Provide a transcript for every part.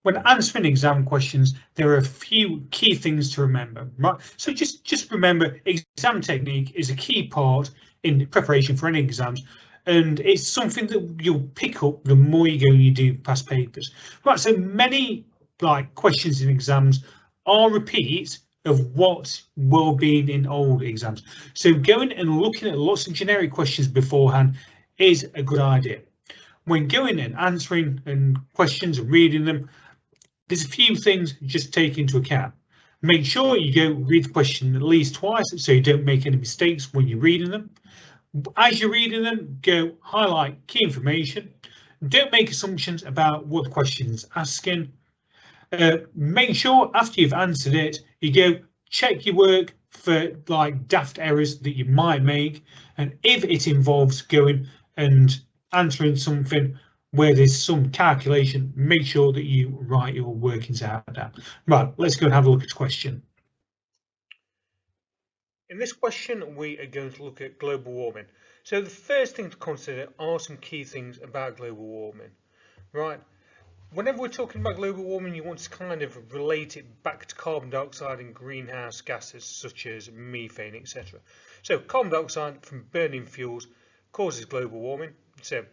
When answering exam questions, there are a few key things to remember, right? So just remember, exam technique is a key part in preparation for any exams, and it's something that you'll pick up the more you go and you do past papers. Right, so many questions in exams are repeats of what will be in old exams. So going and looking at lots of generic questions beforehand is a good idea. When going and answering and questions and reading them, there's a few things just take into account. Make sure you go read the question at least twice so you don't make any mistakes when you're reading them. As you're reading them, go highlight key information. Don't make assumptions about what the question is asking. Make sure after you've answered it, you go check your work for daft errors that you might make. And if it involves going and answering something where there's some calculation, make sure that you write your workings out down. Right, let's go and have a look at the question. In this question, we are going to look at global warming. So the first thing to consider are some key things about global warming, right? Whenever we're talking about global warming, you want to kind of relate it back to carbon dioxide and greenhouse gases such as methane, etc. So carbon dioxide from burning fuels causes global warming. So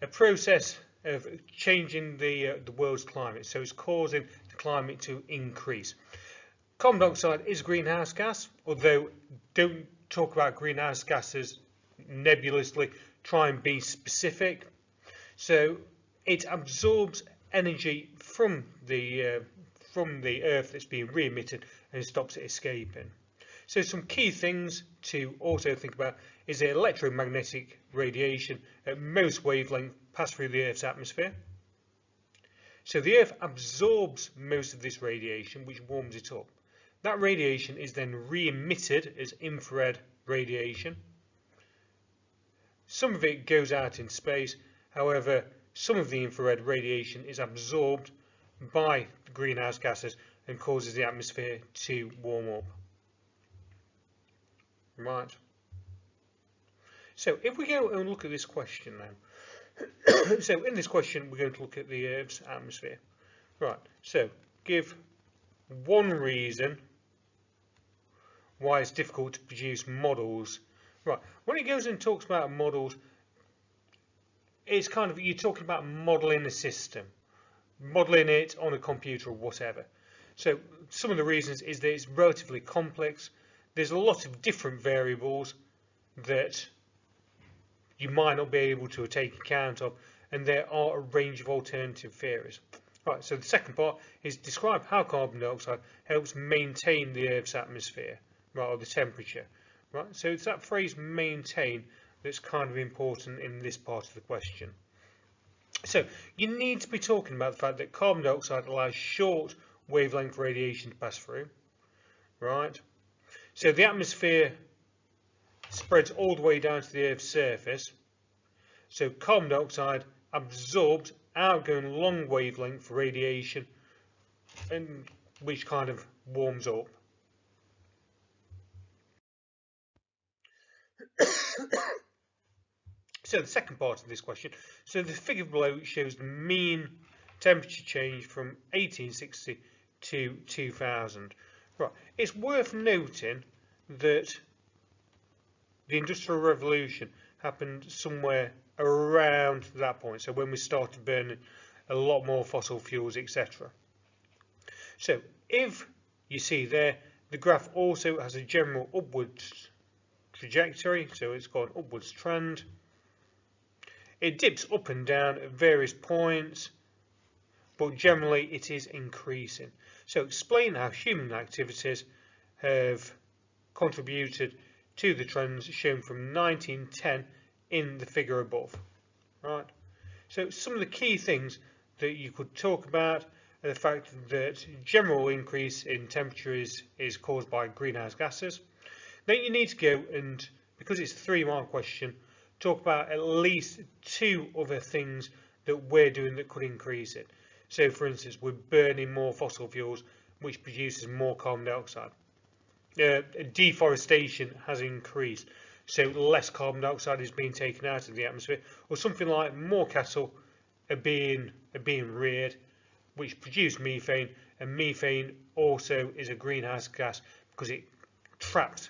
a process of changing the world's climate. So it's causing the climate to increase. Carbon dioxide is a greenhouse gas, although don't talk about greenhouse gases nebulously, try and be specific. So it absorbs energy from the earth that's being re-emitted and stops it escaping. So some key things to also think about is the electromagnetic radiation at most wavelengths pass through the Earth's atmosphere. So the Earth absorbs most of this radiation, which warms it up. That radiation is then re-emitted as infrared radiation. Some of it goes out in space, however, some of the infrared radiation is absorbed by the greenhouse gases and causes the atmosphere to warm up. Right. So if we go and look at this question now. So in this question we're going to look at the Earth's atmosphere. Right, so give one reason why it's difficult to produce models. Right, when it goes and talks about models, it's kind of, you're talking about modeling a system, modeling it on a computer or whatever. So some of the reasons is that it's relatively complex. There's a lot of different variables that you might not be able to take account of, and there are a range of alternative theories. Right, so the second part is describe how carbon dioxide helps maintain the Earth's atmosphere, right, or the temperature. Right, so it's that phrase maintain that's kind of important in this part of the question. So you need to be talking about the fact that carbon dioxide allows short wavelength radiation to pass through, right? So the atmosphere spreads all the way down to the Earth's surface. So carbon dioxide absorbs outgoing long wavelength radiation, and which kind of warms up. So the second part of this question, so the figure below shows the mean temperature change from 1860 to 2000. Right, it's worth noting that the Industrial Revolution happened somewhere around that point, so when we started burning a lot more fossil fuels, etc. So if you see there, the graph also has a general upwards trajectory, so it's got an upwards trend. It dips up and down at various points, but generally it is increasing. So explain how human activities have contributed to the trends shown from 1910 in the figure above. Right. So some of the key things that you could talk about are the fact that general increase in temperature is caused by greenhouse gases. Then you need to go and, because it's a 3-mark question, talk about at least 2 other things that we're doing that could increase it. So for instance, we're burning more fossil fuels, which produces more carbon dioxide. Deforestation has increased, so less carbon dioxide is being taken out of the atmosphere, or something like more cattle are being reared, which produce methane, and methane also is a greenhouse gas because it traps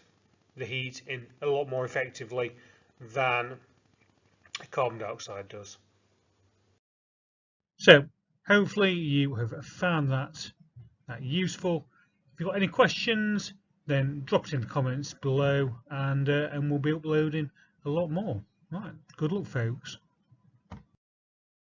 the heat in a lot more effectively than carbon dioxide does. So hopefully you have found that useful. If you've got any questions, then drop it in the comments below, and we'll be uploading a lot more. Right, good luck, folks.